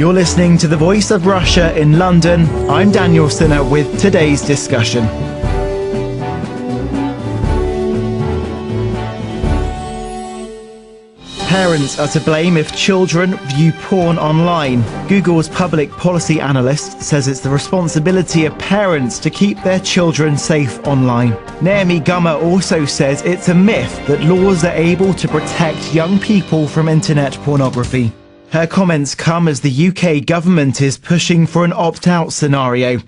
You're listening to the Voice of Russia in London. I'm Daniel Cinna with today's discussion. Parents are to blame if children view porn online. Google's public policy analyst says it's the responsibility of parents to keep their children safe online. Naomi Gummer also says it's a myth that laws are able to protect young people from internet pornography. Her comments come as the UK government is pushing for an opt-out scenario.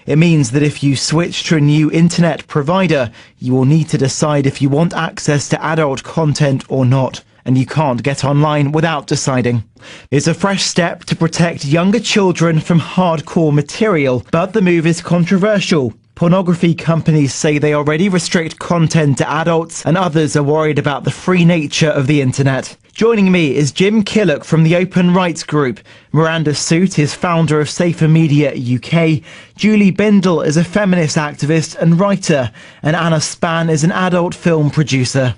It means that if you switch to a new internet provider, you will need to decide if you want access to adult content or not. And you can't get online without deciding. It's a fresh step to protect younger children from hardcore material, but the move is controversial. Pornography companies say they already restrict content to adults, and others are worried about the free nature of the internet. Joining me is Jim Killock from the Open Rights Group. Miranda Soot is founder of Safer Media UK. Julie Bindel is a feminist activist and writer. And Anna Span is an adult film producer.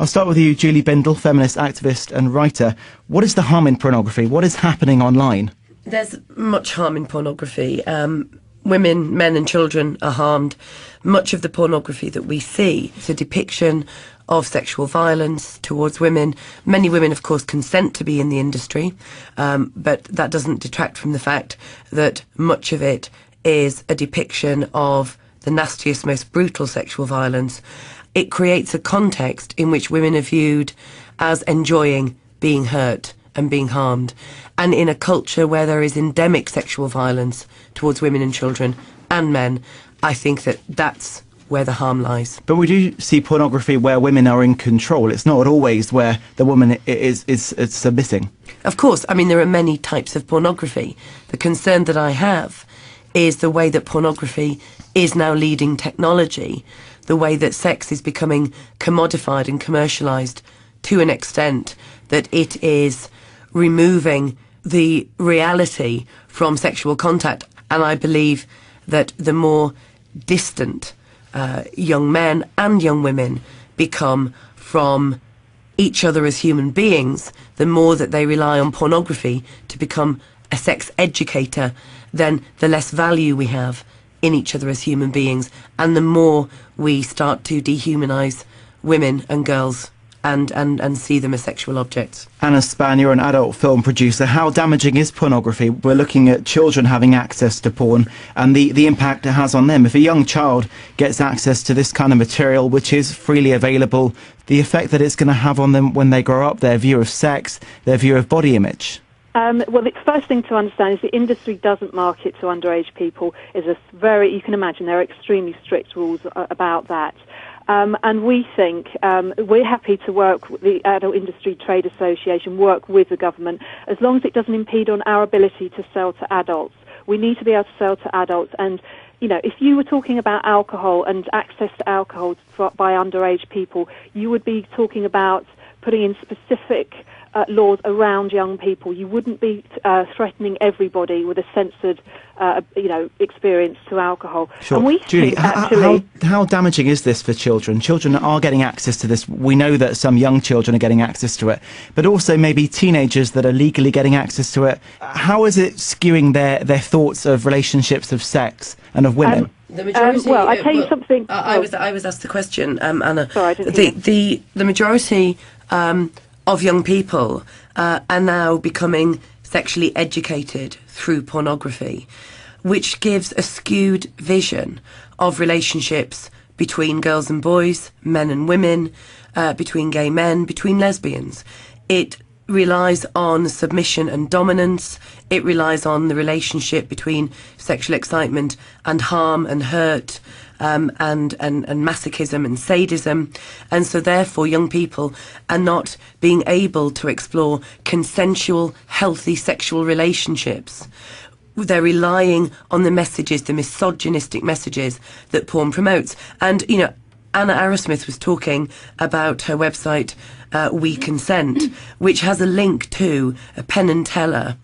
I'll start with you, Julie Bindel, feminist activist and writer. What is the harm in pornography? What is happening online? There's much harm in pornography. Women, men and children are harmed. Much of the pornography that we see is a depiction of sexual violence towards women. Many women, of course, consent to be in the industry, but that doesn't detract from the fact that much of it is a depiction of the nastiest, most brutal sexual violence. It creates a context in which women are viewed as enjoying being hurt and being harmed. And in a culture where there is endemic sexual violence towards women and children and men, I think that that's where the harm lies. But we do see pornography where women are in control. It's not always where the woman is submitting. Of course. I mean, there are many types of pornography. The concern that I have is the way that pornography is now leading technology, the way that sex is becoming commodified and commercialised to an extent that it is removing the reality from sexual contact. And I believe that the more distant young men and young women become from each other as human beings, the more that they rely on pornography to become a sex educator, then the less value we have in each other as human beings, and the more we start to dehumanise women and girls and see them as sexual objects. Anna Span, you're an adult film producer. How damaging is pornography? We're looking at children having access to porn and the impact it has on them. If a young child gets access to this kind of material, which is freely available, the effect that it's going to have on them when they grow up, their view of sex, their view of body image. Well, the first thing to understand is the industry doesn't market to underage people. You can imagine there are extremely strict rules about that. And we think we're happy to work with the Adult Industry Trade Association, work with the government, as long as it doesn't impede on our ability to sell to adults. We need to be able to sell to adults. And, you know, if you were talking about alcohol and access to alcohol by underage people, you would be talking about putting in specific laws around young people. You wouldn't be threatening everybody with a censored, experience to alcohol. Sure. And we Julie, think how damaging is this for children? Children are getting access to this. We know that some young children are getting access to it, but also maybe teenagers that are legally getting access to it. How is it skewing their thoughts of relationships, of sex, and of women? The majority, well, I tell you something. I was asked the question, Anna. Sorry, I didn't hear. The majority of young people are now becoming sexually educated through pornography, which gives a skewed vision of relationships between girls and boys, men and women, between gay men, between lesbians. It relies on submission and dominance. It relies on the relationship between sexual excitement and harm and hurt, and masochism and sadism. And so therefore young people are not being able to explore consensual, healthy sexual relationships. They're relying on the messages, the misogynistic messages that porn promotes. And, you know, Anna Arrowsmith was talking about her website, We Consent, which has a link to a Penn and Teller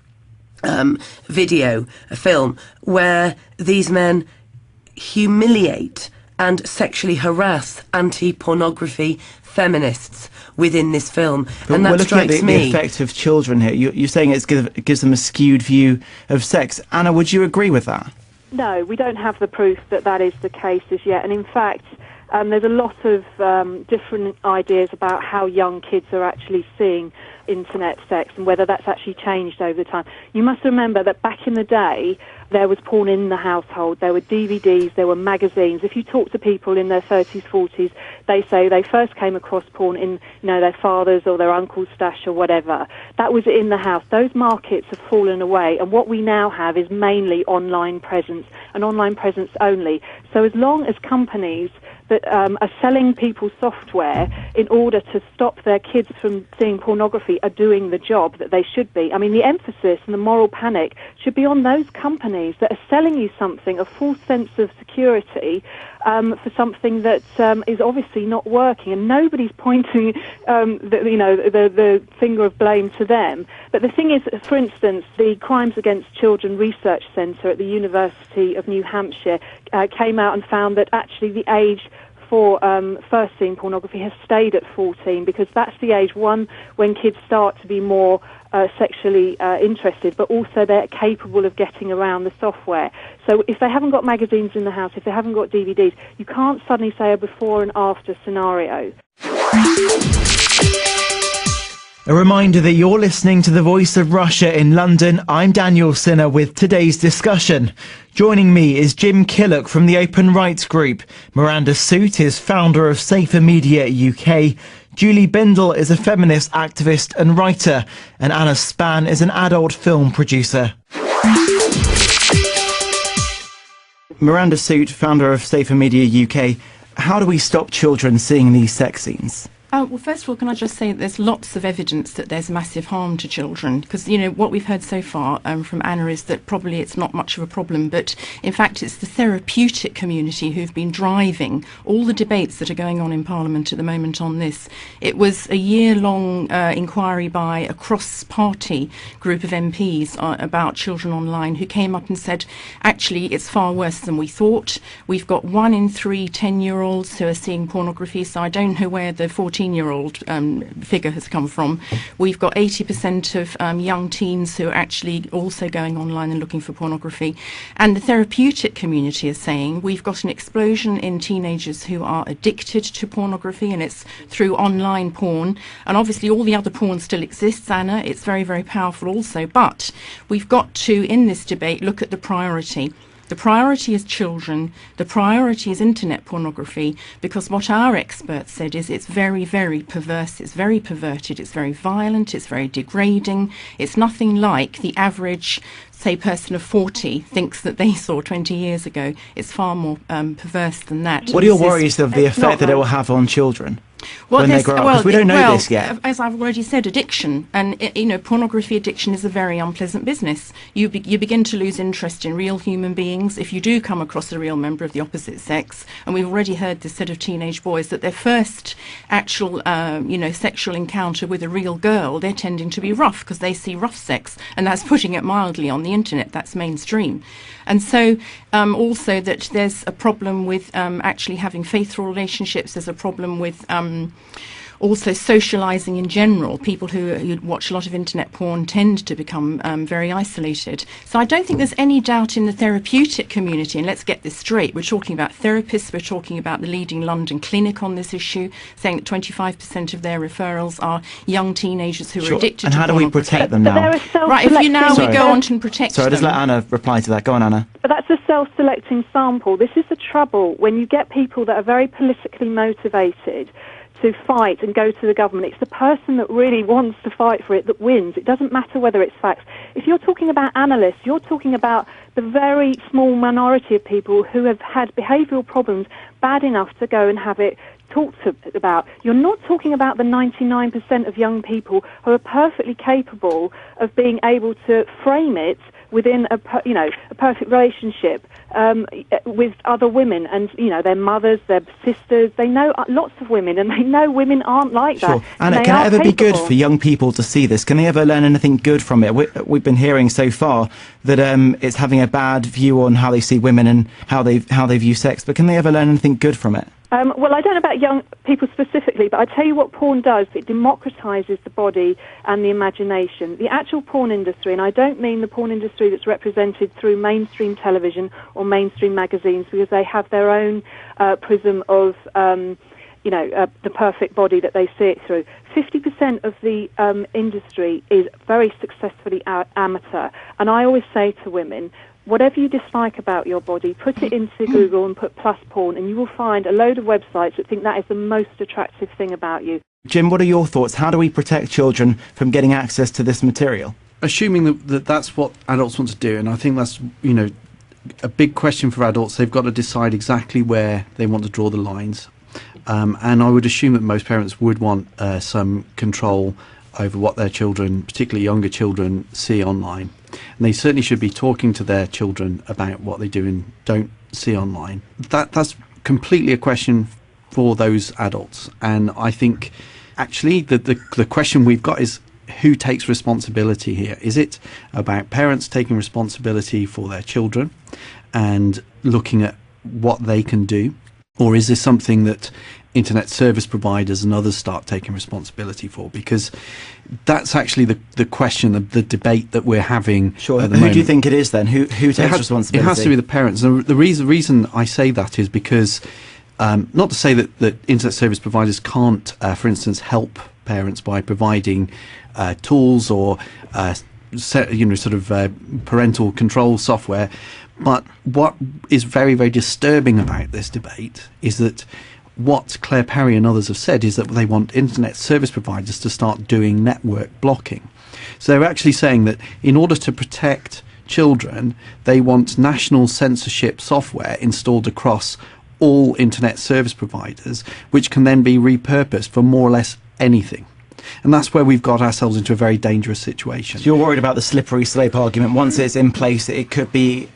video, a film, where these men humiliate and sexually harass anti-pornography feminists within this film. But and that we're looking at strikes the me. effect of children here. You're saying it gives them a skewed view of sex. Anna, would you agree with that? No, we don't have the proof that that is the case as yet. And in fact, there's a lot of different ideas about how young kids are actually seeing internet sex and whether that's actually changed over time. You must remember that back in the day, there was porn in the household. There were DVDs, there were magazines. If you talk to people in their 30s, 40s, they say they first came across porn in, their father's or their uncle's stash or whatever. That was in the house. Those markets have fallen away, and what we now have is mainly online presence, and online presence only. So as long as companies that are selling people software in order to stop their kids from seeing pornography are doing the job that they should be. I mean, the emphasis and the moral panic should be on those companies that are selling you something, a false sense of security, for something that is obviously not working, and nobody's pointing the finger of blame to them. But the thing is, for instance, the Crimes Against Children Research Centre at the University of New Hampshire came out and found that actually the age for first seeing pornography has stayed at 14, because that's the age, one, when kids start to be more sexually interested, but also they're capable of getting around the software. So if they haven't got magazines in the house, if they haven't got DVDs, you can't suddenly say a before and after scenario. A reminder that you're listening to The Voice of Russia in London. I'm Daniel Cinna with today's discussion. Joining me is Jim Killock from the Open Rights Group. Miranda Soot is founder of Safer Media UK. Julie Bindel is a feminist activist and writer. And Anna Spann is an adult film producer. Miranda Soot, founder of Safer Media UK. How do we stop children seeing these sex scenes? Well, first of all, can I just say that there's lots of evidence that there's massive harm to children, because, what we've heard so far from Anna is that probably it's not much of a problem, but in fact it's the therapeutic community who've been driving all the debates that are going on in Parliament at the moment on this. It was a year-long inquiry by a cross-party group of MPs about children online who came up and said, actually, it's far worse than we thought. We've got 1 in 3 10-year-olds who are seeing pornography, so I don't know where the 14-year-old figure has come from. We've got 80% of young teens who are actually also going online and looking for pornography. And the therapeutic community is saying we've got an explosion in teenagers who are addicted to pornography, and it's through online porn. And obviously all the other porn still exists, Anna. It's very, very powerful also. But we've got to, in this debate, look at the priority. The priority is children, the priority is internet pornography, because what our experts said is it's very, very perverse, it's very perverted, it's very violent, it's very degrading. It's nothing like the average, say, person of 40 thinks that they saw 20 years ago. It's far more perverse than that. What are your worries of the effect that it will have on children? Well, when they grow up, because we don't know this yet. As I've already said, addiction, and pornography addiction is a very unpleasant business. You begin to lose interest in real human beings if you do come across a real member of the opposite sex. And we've already heard this set of teenage boys that their first actual, sexual encounter with a real girl, they're tending to be rough because they see rough sex, and that's putting it mildly on the internet. That's mainstream. And so also that there's a problem with actually having faithful relationships. There's a problem with also socialising in general. People who watch a lot of internet porn tend to become very isolated. So I don't think there's any doubt in the therapeutic community, and let's get this straight, we're talking about therapists, we're talking about the leading London clinic on this issue, saying that 25% of their referrals are young teenagers who are addicted to pornography. And how do we protect them now? Right, if we go on to protect them. Sorry, just let Anna reply to that. Go on, Anna. But that's a self-selecting sample. This is the trouble when you get people that are very politically motivated to fight and go to the government. It's the person that really wants to fight for it that wins. It doesn't matter whether it's facts. If you're talking about analysts, you're talking about the very small minority of people who have had behavioural problems bad enough to go and have it talked about. You're not talking about the 99% of young people who are perfectly capable of being able to frame it within a perfect relationship with other women, and their mothers, their sisters. They know lots of women, and they know women aren't like Sure. that. Anna, can it ever be good for young people to see this? Can they ever learn anything good from it? We've been hearing so far that it's having a bad view on how they see women and how they view sex, but can they ever learn anything good from it? Well, I don't know about young people specifically, but I tell you what porn does. It democratises the body and the imagination. The actual porn industry, and I don't mean the porn industry that's represented through mainstream television or mainstream magazines, because they have their own prism of, the perfect body that they see it through. 50% of the industry is very successfully amateur. And I always say to women, whatever you dislike about your body, put it into Google and put plus porn, and you will find a load of websites that think that is the most attractive thing about you. Jim, what are your thoughts? How do we protect children from getting access to this material? Assuming that that's what adults want to do, and I think that's, a big question for adults. They've got to decide exactly where they want to draw the lines. And I would assume that most parents would want some control over what their children, particularly younger children, see online. And they certainly should be talking to their children about what they do and don't see online. That's completely a question for those adults. And I think actually the question we've got is, who takes responsibility here? Is it about parents taking responsibility for their children and looking at what they can do? Or is this something that internet service providers and others start taking responsibility for? Because that's actually the question, the debate that we're having. Sure. At the Who moment. do you think it is then? Who takes responsibility? It has to be the parents. And the reason I say that is because, not to say that internet service providers can't, for instance, help parents by providing tools or parental control software. But what is very, very disturbing about this debate is that what Claire Perry and others have said is that they want internet service providers to start doing network blocking. So they're actually saying that in order to protect children, they want national censorship software installed across all internet service providers, which can then be repurposed for more or less anything. And that's where we've got ourselves into a very dangerous situation. So you're worried about the slippery slope argument. Once it's in place, it could be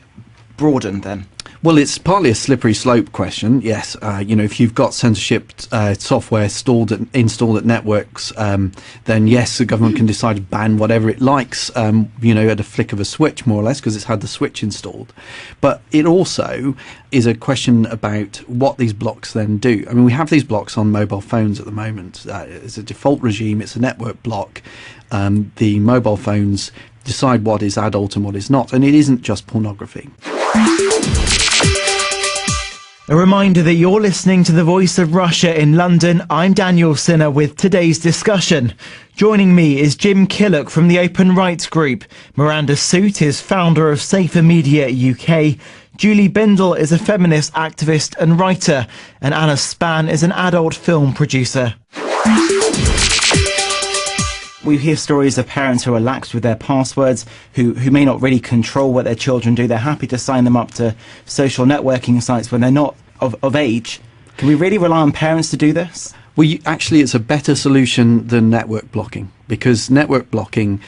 broadened then? Well, it's partly a slippery slope question, yes. If you've got censorship software installed at networks, then yes, the government can decide to ban whatever it likes, at a flick of a switch, more or less, because it's had the switch installed. But it also is a question about what these blocks then do. I mean, we have these blocks on mobile phones at the moment. It's a default regime, it's a network block. The mobile phones decide what is adult and what is not, and it isn't just pornography. A reminder that you're listening to The Voice of Russia in London. I'm Daniel Cinna with today's discussion. Joining me is Jim Killock from the Open Rights Group. Miranda Soot is founder of Safer Media UK. Julie Bindel is a feminist activist and writer. And Anna Spann is an adult film producer. We hear stories of parents who are lax with their passwords, who may not really control what their children do. They're happy to sign them up to social networking sites when they're not of age. Can we really rely on parents to do this? Well, actually, it's a better solution than network blocking, because network blocking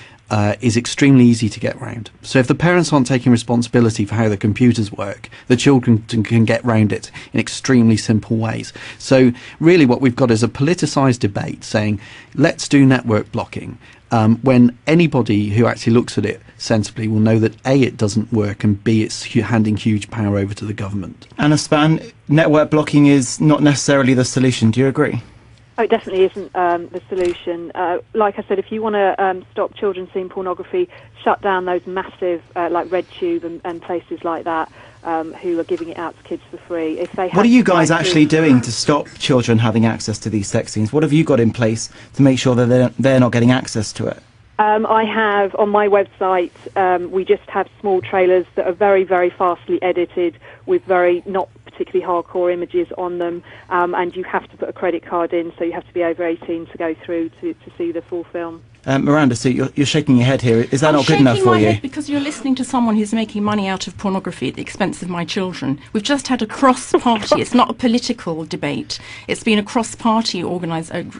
is extremely easy to get round. So if the parents aren't taking responsibility for how the computers work, the children can get round it in extremely simple ways. So really what we've got is a politicised debate saying, let's do network blocking, when anybody who actually looks at it sensibly will know that A, it doesn't work, and B, it's handing huge power over to the government. Anna Spann, network blocking is not necessarily the solution. Do you agree? Oh, it definitely isn't the solution. Like I said, if you want to stop children seeing pornography, shut down those massive, like RedTube and places like that, who are giving it out to kids for free. If they what are you guys actually doing to stop children having access to these sex scenes? What have you got in place to make sure that they're not getting access to it? I have, on my website, we just have small trailers that are very, very fastly edited with not particularly hardcore images on them, and you have to put a credit card in, so you have to be over 18 to go through to see the full film. Miranda, so you're shaking your head here. Is that I'm not good enough shaking for my you? head because you're listening to someone who's making money out of pornography at the expense of my children. We've just had a cross-party. It's not a political debate. It's been a cross-party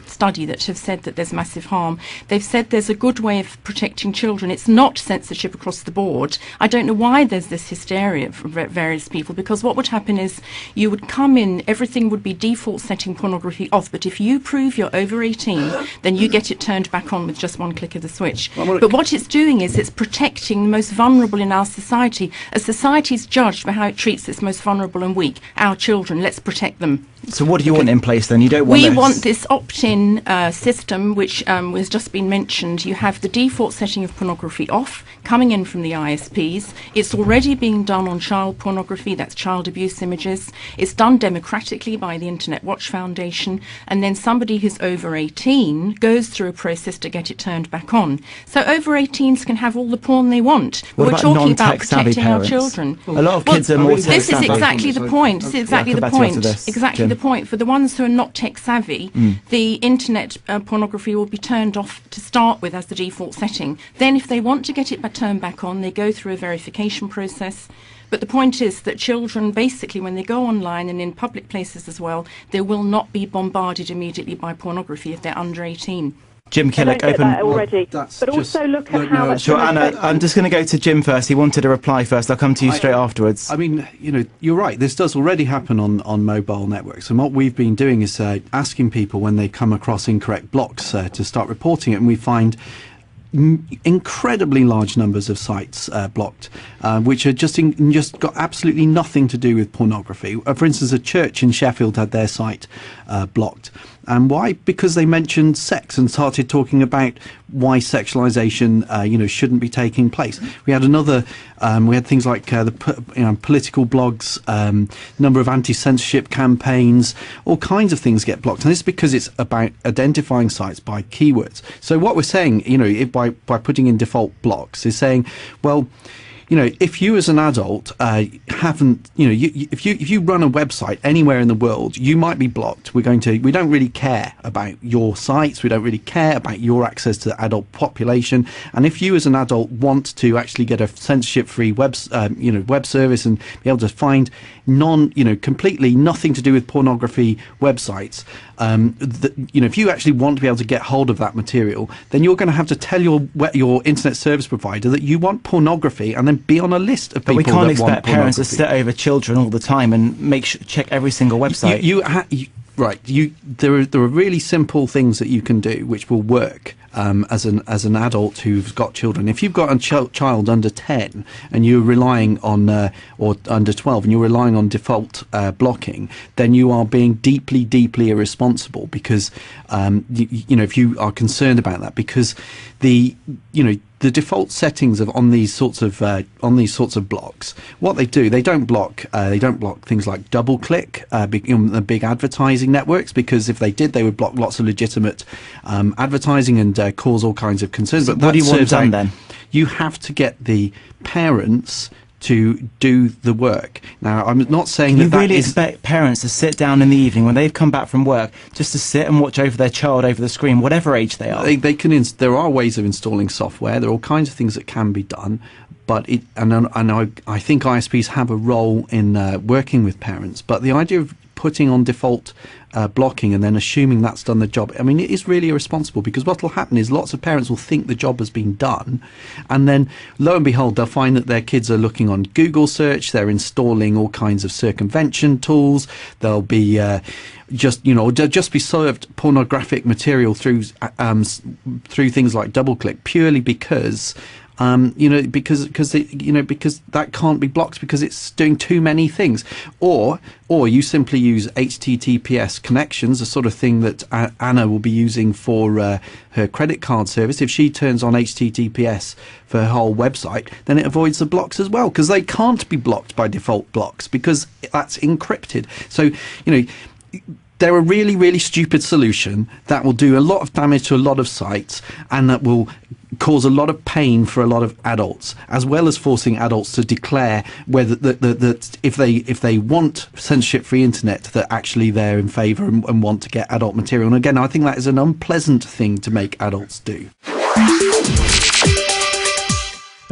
study that have said that there's massive harm. They've said there's a good way of protecting children. It's not censorship across the board. I don't know why there's this hysteria from various people, because what would happen is you would come in, everything would be default setting pornography off, but if you prove you're over 18, then you get it turned back on with just one click of the switch. But what it's doing is it's protecting the most vulnerable in our society. A society's judged by how it treats its most vulnerable and weak, our children. Let's protect them. So what do you want in place then? You don't want We this? want this opt-in system, which has just been mentioned. You have the default setting of pornography off, coming in from the ISPs. It's already being done on child pornography, that's child abuse images. It's done democratically by the Internet Watch Foundation, and then somebody who's over 18 goes through a process to get it turned back on. So over 18s can have all the porn they want. What We're about talking about non-tech-savvy protecting our parents? children. A lot of kids are more This is tech-savvy. exactly the point. This is exactly I'll the come back to you point. after this, Exactly Jim. the point. For the ones who are not tech savvy, the internet pornography will be turned off to start with as the default setting. Then if they want to get it turned back on, they go through a verification process. But the point is that children, basically, when they go online and in public places as well, they will not be bombarded immediately by pornography if they're under 18. Jim They don't Killick, get open. that already. That's But just- also look no, at how no, that's Sure, gonna Anna, affect- I'm just going to go to Jim first. He wanted a reply first. I'll come to you straight afterwards. I mean, you're right. This does already happen on mobile networks. And what we've been doing is asking people when they come across incorrect blocks to start reporting it. And we find incredibly large numbers of sites blocked, which are just got absolutely nothing to do with pornography. For instance, a church in Sheffield had their site blocked. And why? Because they mentioned sex and started talking about why sexualization, shouldn't be taking place. We had we had things like political blogs, number of anti-censorship campaigns, all kinds of things get blocked. And this is because it's about identifying sites by keywords. So what we're saying, by putting in default blocks, is saying, well, if you as an adult haven't, if you run a website anywhere in the world, you might be blocked. We don't really care about your sites. We don't really care about your access to the adult population. And if you as an adult want to actually get a censorship-free web service and be able to find completely nothing to do with pornography websites, if you actually want to be able to get hold of that material, then you're going to have to tell your internet service provider that you want pornography, and then be on a list of people But we can't that want expect parents to pornography. sit over children all the time and check every single website. There are really simple things that you can do which will work as an adult who's got children. If you've got a child under 10 and you're relying on or under 12 and you're relying on default blocking, then you are being deeply, deeply irresponsible, because if you are concerned about that, because the default settings on these sorts of blocks, what they do, they don't block things like double click, the big advertising networks, because if they did, they would block lots of legitimate advertising and cause all kinds of concerns. So But what do you want serves done out- then? You have to get the parents to do the work. Now, I'm not saying You that really is expect parents to sit down in the evening when they've come back from work just to sit and watch over their child over the screen, whatever age they are? they can there are ways of installing software. There are all kinds of things that can be done, but I think ISPs have a role in working with parents. But the idea of putting on default blocking and then assuming that's done the job, I mean, it is really irresponsible, because what will happen is lots of parents will think the job has been done, and then lo and behold, they'll find that their kids are looking on Google search, they're installing all kinds of circumvention tools, they'll be just be served pornographic material through things like DoubleClick, purely because because that can't be blocked because it's doing too many things, or you simply use HTTPS connections, the sort of thing that Anna will be using for her credit card service. If she turns on HTTPS for her whole website, then it avoids the blocks as well, because they can't be blocked by default blocks because that's encrypted. So they're a really, really stupid solution that will do a lot of damage to a lot of sites, and that will cause a lot of pain for a lot of adults, as well as forcing adults to declare whether that if they want censorship-free internet, that actually they're in favour and want to get adult material. And again, I think that is an unpleasant thing to make adults do. A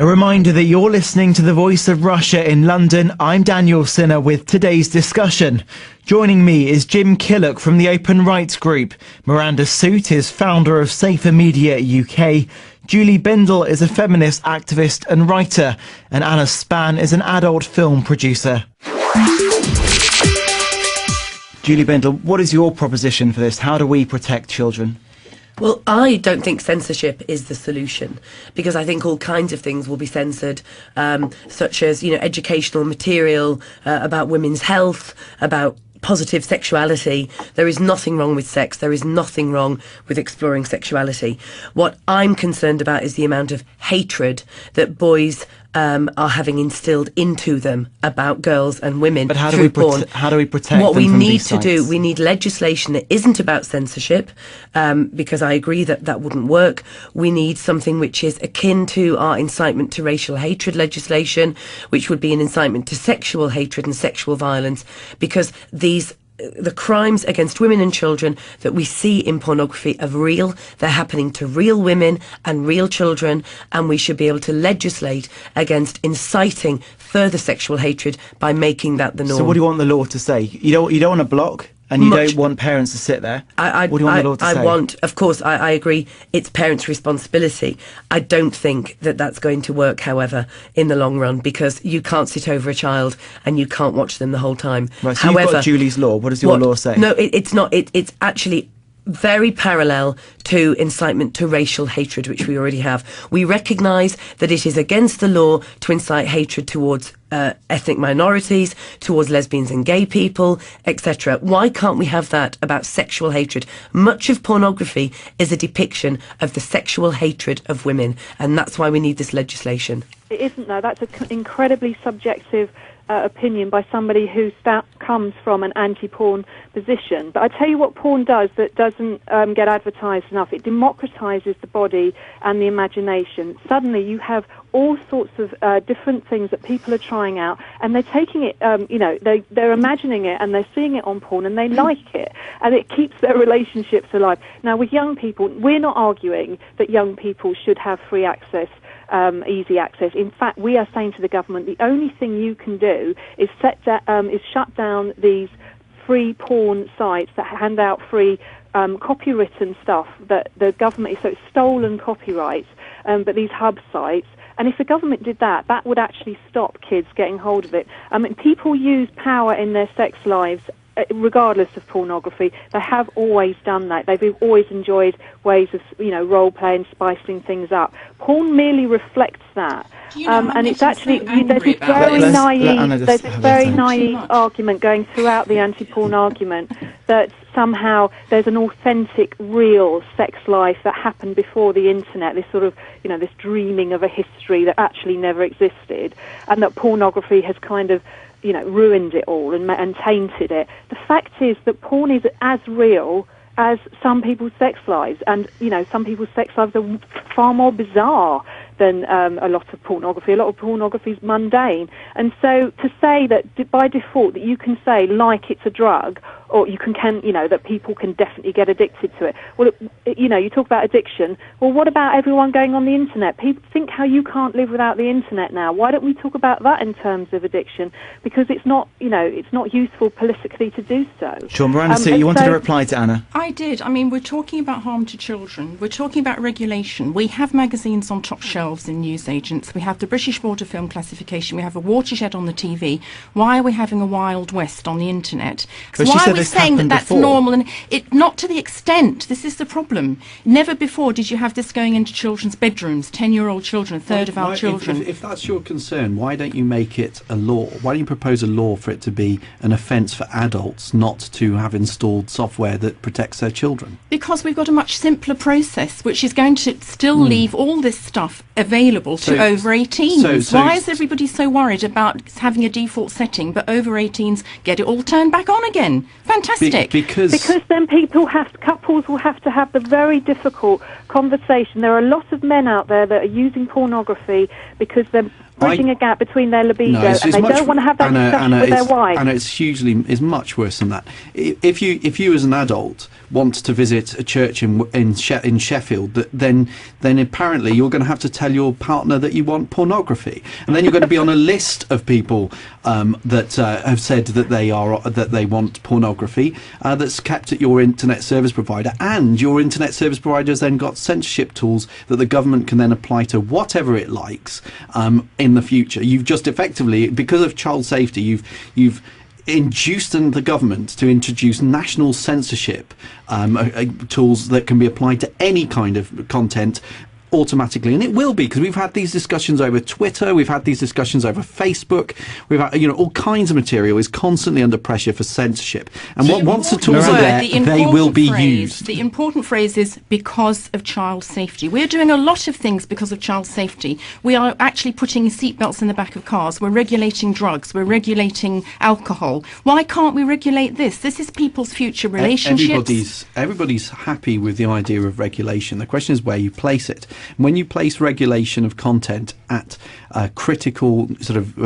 reminder that you're listening to the Voice of Russia in London. I'm Daniel Cinna with today's discussion. Joining me is Jim Killock from the Open Rights Group. Miranda Soot is founder of Safer Media UK. Julie Bindel is a feminist activist and writer. And Anna Spann is an adult film producer. Julie Bindel, what is your proposition for this? How do we protect children? Well, I don't think censorship is the solution, because I think all kinds of things will be censored, such as, educational material about women's health, about positive sexuality. There is nothing wrong with sex. There is nothing wrong with exploring sexuality. What I'm concerned about is the amount of hatred that boys are having instilled into them about girls and women. But how do through we porn. How do we protect what them we from need these to do? sites? We need legislation that isn't about censorship, because I agree that that wouldn't work. We need something which is akin to our incitement to racial hatred legislation, which would be an incitement to sexual hatred and sexual violence, because the crimes against women and children that we see in pornography are real. They're happening to real women and real children, and we should be able to legislate against inciting further sexual hatred by making that the norm. So what do you want the law to say? You don't want to block, and you don't want parents to sit there. What do you want the law to say? Of course, I agree, it's parents' responsibility. I don't think that that's going to work, however, in the long run, because you can't sit over a child and you can't watch them the whole time. Right, so you've got Julie's law. What does your law say? No, it's not. It's actually very parallel to incitement to racial hatred, which we already have. We recognise that it is against the law to incite hatred towards ethnic minorities, towards lesbians and gay people, etc. Why can't we have that about sexual hatred? Much of pornography is a depiction of the sexual hatred of women, and that's why we need this legislation. It isn't, though. That's an incredibly subjective opinion by somebody who comes from an anti-porn position. But I tell you what porn does that doesn't get advertised enough. It democratises the body and the imagination. Suddenly you have all sorts of different things that people are trying out, and they're taking it, they're imagining it, and they're seeing it on porn, and they like it, and it keeps their relationships alive. Now, with young people, we're not arguing that young people should have free access, easy access. In fact, we are saying to the government, the only thing you can do is shut down these free porn sites that hand out free copywritten stuff that the government, so it's stolen copyrights, but these hub sites. And if the government did that, that would actually stop kids getting hold of it. I mean, people use power in their sex lives regardless of pornography. They have always done that. They've always enjoyed ways of, role-playing, spicing things up. Porn merely reflects that. And it's actually, there's this very naive argument going throughout the anti-porn argument that somehow there's an authentic, real sex life that happened before the internet, this sort of, this dreaming of a history that actually never existed, and that pornography has kind of, ruined it all and tainted it. The fact is that porn is as real as some people's sex lives, and some people's sex lives are far more bizarre than a lot of pornography. A lot of pornography is mundane, and so to say that by default that you can say like it's a drug, or you can that people can definitely get addicted to it. Well, you talk about addiction. Well, what about everyone going on the internet? People think how you can't live without the internet now. Why don't we talk about that in terms of addiction? Because it's not, it's not useful politically to do so. Sure, Miranda, so you wanted to reply to Anna? I did. I mean, we're talking about harm to children. We're talking about regulation. We have magazines on top shelves in newsagents. We have the British Board of Film Classification. We have a watershed on the TV. Why are we having a Wild West on the internet? Why are we saying that that's normal? And it not to the extent. This is the problem. Never before did you have this going into children's bedrooms. 10-year-old children, a third of our children. If that's your concern, why don't you make it a law? Why don't you propose a law for it to be an offence for adults not to have installed software that protects their children? Because we've got a much simpler process, which is going to still leave all this stuff available to over 18s. Why is everybody so worried about having a default setting, but over 18s get it all turned back on again? Fantastic. Because then couples will have to have the very difficult conversation. There are a lot of men out there that are using pornography because they're bridging a gap between their libido, No, it's and they much- don't want to have that discussion with their wife. And it's much worse than that. If you as an adult want to visit a church in Sheffield, then apparently you're going to have to tell your partner that you want pornography, and then you're going to be on a list of people that have said that they want pornography that's kept at your internet service provider, and your internet service provider has then got censorship tools that the government can then apply to whatever it likes in the future. You've just effectively, because of child safety, you've induced the government to introduce national censorship tools that can be applied to any kind of content automatically, and it will be, because we've had these discussions over Twitter, we've had these discussions over Facebook, we've had, all kinds of material is constantly under pressure for censorship, and once the tools are there, they will be used. The important phrase is because of child safety. We're doing a lot of things because of child safety. We are actually putting seatbelts in the back of cars, we're regulating drugs, we're regulating alcohol. Why can't we regulate this? This is people's future relationships. Everybody's happy with the idea of regulation. The question is where you place it. When you place regulation of content at critical sort of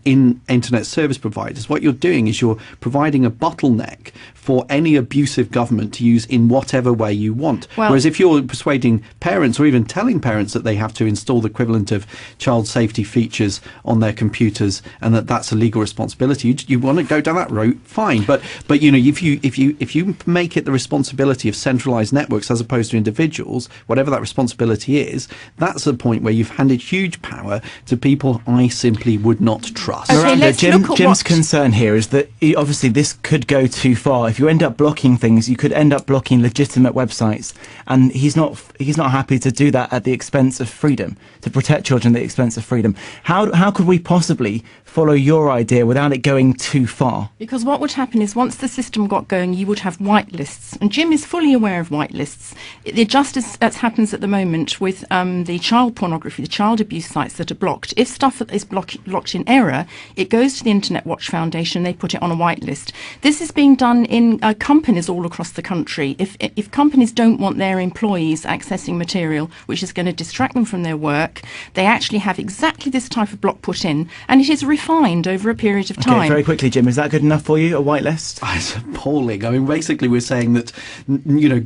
in internet service providers, what you're doing is you're providing a bottleneck for any abusive government to use in whatever way you want. Whereas if you're persuading parents, or even telling parents that they have to install the equivalent of child safety features on their computers, and that's a legal responsibility, you want to go down that route, fine. But if you make it the responsibility of centralized networks as opposed to individuals, whatever that responsibility is, that's a point where you've handed huge power to people I simply would not trust. Okay, Miranda, Jim's concern here is that obviously this could go too far. If you end up blocking things, you could end up blocking legitimate websites, and he's not happy to do that at the expense of freedom, to protect children at the expense of freedom. How could we possibly follow your idea without it going too far? Because what would happen is, once the system got going, you would have whitelists, and Jim is fully aware of whitelists. It just as happens at the moment with the child pornography, the child abuse sites that are blocked. If stuff is blocked in error, it goes to the Internet Watch Foundation, they put it on a whitelist. This is being done in companies all across the country. If companies don't want their employees accessing material which is going to distract them from their work, they actually have exactly this type of block put in, and it is refined over a period of time. Okay, very quickly, Jim, is that good enough for you, a whitelist? It's appalling. I mean, basically we're saying that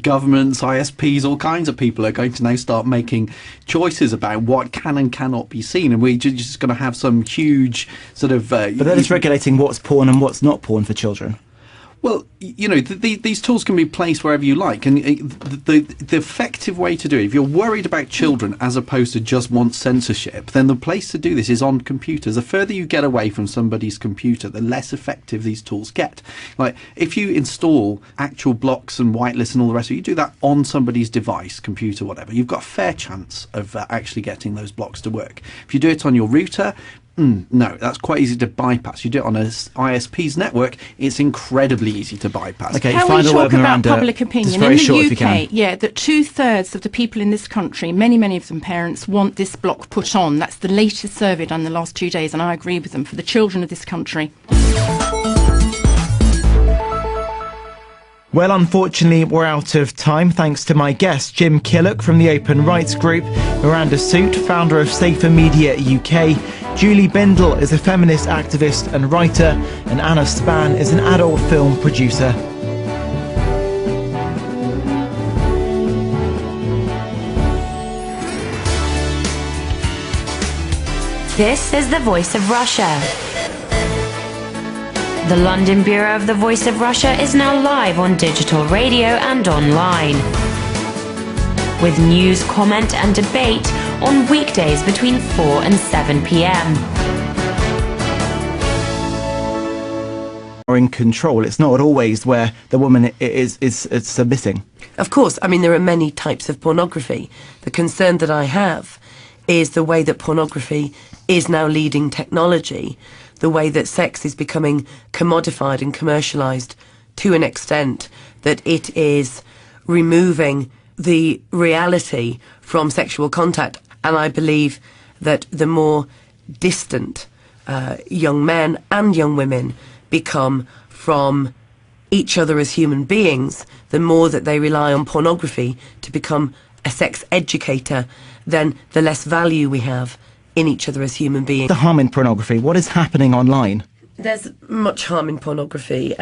governments, ISPs, all kinds of people are going to now start making choices about what can and cannot be seen, and we're just going to have some huge sort of but that is regulating what's porn and what's not porn for children. Well, these tools can be placed wherever you like, and the effective way to do it, if you're worried about children as opposed to just want censorship, then the place to do this is on computers. The further you get away from somebody's computer, the less effective these tools get. Like, if you install actual blocks and whitelists and all the rest of it, you do that on somebody's device, computer, whatever, you've got a fair chance of actually getting those blocks to work. If you do it on your router, no, that's quite easy to bypass. You do it on an ISP's network, it's incredibly easy to bypass. Okay, can we talk about public opinion? In the UK, that 2/3 of the people in this country, many of them parents, want this block put on. That's the latest survey done in the last 2 days, and I agree with them, for the children of this country. Well, unfortunately, we're out of time. Thanks to my guest, Jim Killock from the Open Rights Group, Miranda Soot, founder of Safer Media UK, Julie Bindle is a feminist activist and writer, and Anna Spann is an adult film producer. This is the Voice of Russia. The London Bureau of the Voice of Russia is now live on digital radio and online, with news, comment and debate on weekdays between 4 and 7 p.m. Are in control. It's not always where the woman is submitting. Of course, I mean, there are many types of pornography. The concern that I have is the way that pornography is now leading technology, the way that sex is becoming commodified and commercialised to an extent that it is removing the reality from sexual contact. And I believe that the more distant young men and young women become from each other as human beings, the more that they rely on pornography to become a sex educator, then the less value we have in each other as human beings. The harm in pornography, what is happening online? There's much harm in pornography.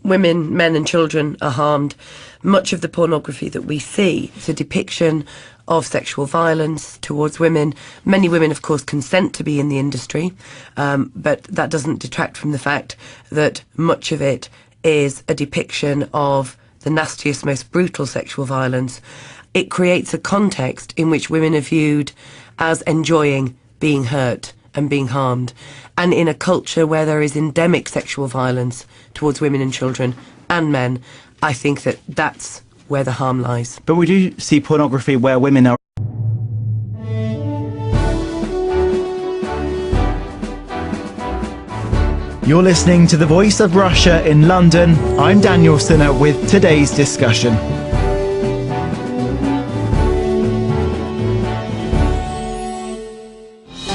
Women, men and children are harmed. Much of the pornography that we see is a depiction of sexual violence towards women. Many women, of course, consent to be in the industry, but that doesn't detract from the fact that much of it is a depiction of the nastiest, most brutal sexual violence. It creates a context in which women are viewed as enjoying being hurt and being harmed. And in a culture where there is endemic sexual violence towards women and children and men, I think that that's where the harm lies. But we do see pornography where women are... You're listening to The Voice of Russia in London. I'm Daniel Cinna with today's discussion.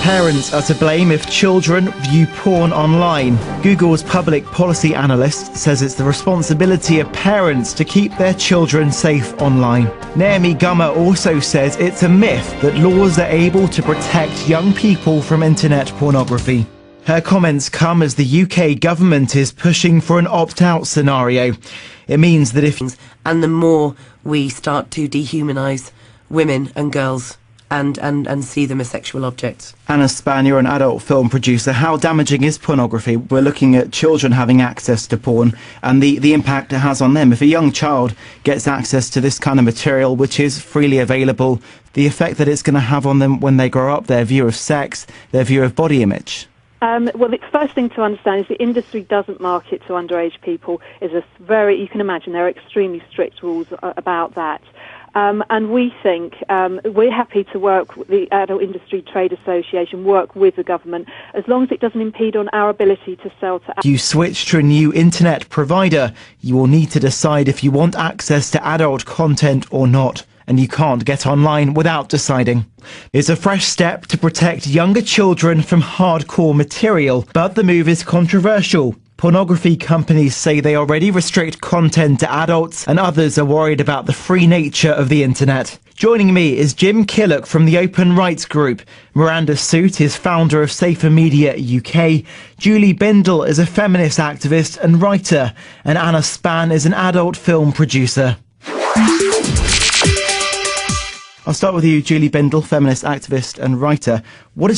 Parents are to blame if children view porn online. Google's public policy analyst says it's the responsibility of parents to keep their children safe online. Naomi Gummer also says it's a myth that laws are able to protect young people from internet pornography. Her comments come as the UK government is pushing for an opt-out scenario. It means that if... And the more we start to dehumanise women and girls and see them as sexual objects. Anna Span, you're an adult film producer. How damaging is pornography? We're looking at children having access to porn and the impact it has on them. If a young child gets access to this kind of material, which is freely available, the effect that it's going to have on them when they grow up, their view of sex, their view of body image. Well, the first thing to understand is the industry doesn't market to underage people. You can imagine there are extremely strict rules about that. And we think we're happy to work with the Adult Industry Trade Association, work with the government, as long as it doesn't impede on our ability to sell to... If you switch to a new internet provider, you will need to decide if you want access to adult content or not. And you can't get online without deciding. It's a fresh step to protect younger children from hardcore material, but the move is controversial. Pornography companies say they already restrict content to adults, and others are worried about the free nature of the internet. Joining me is Jim Killock from the Open Rights Group. Miranda Soot is founder of Safer Media UK. Julie Bindel is a feminist activist and writer. And Anna Span is an adult film producer. I'll start with you, Julie Bindel, feminist activist and writer. What is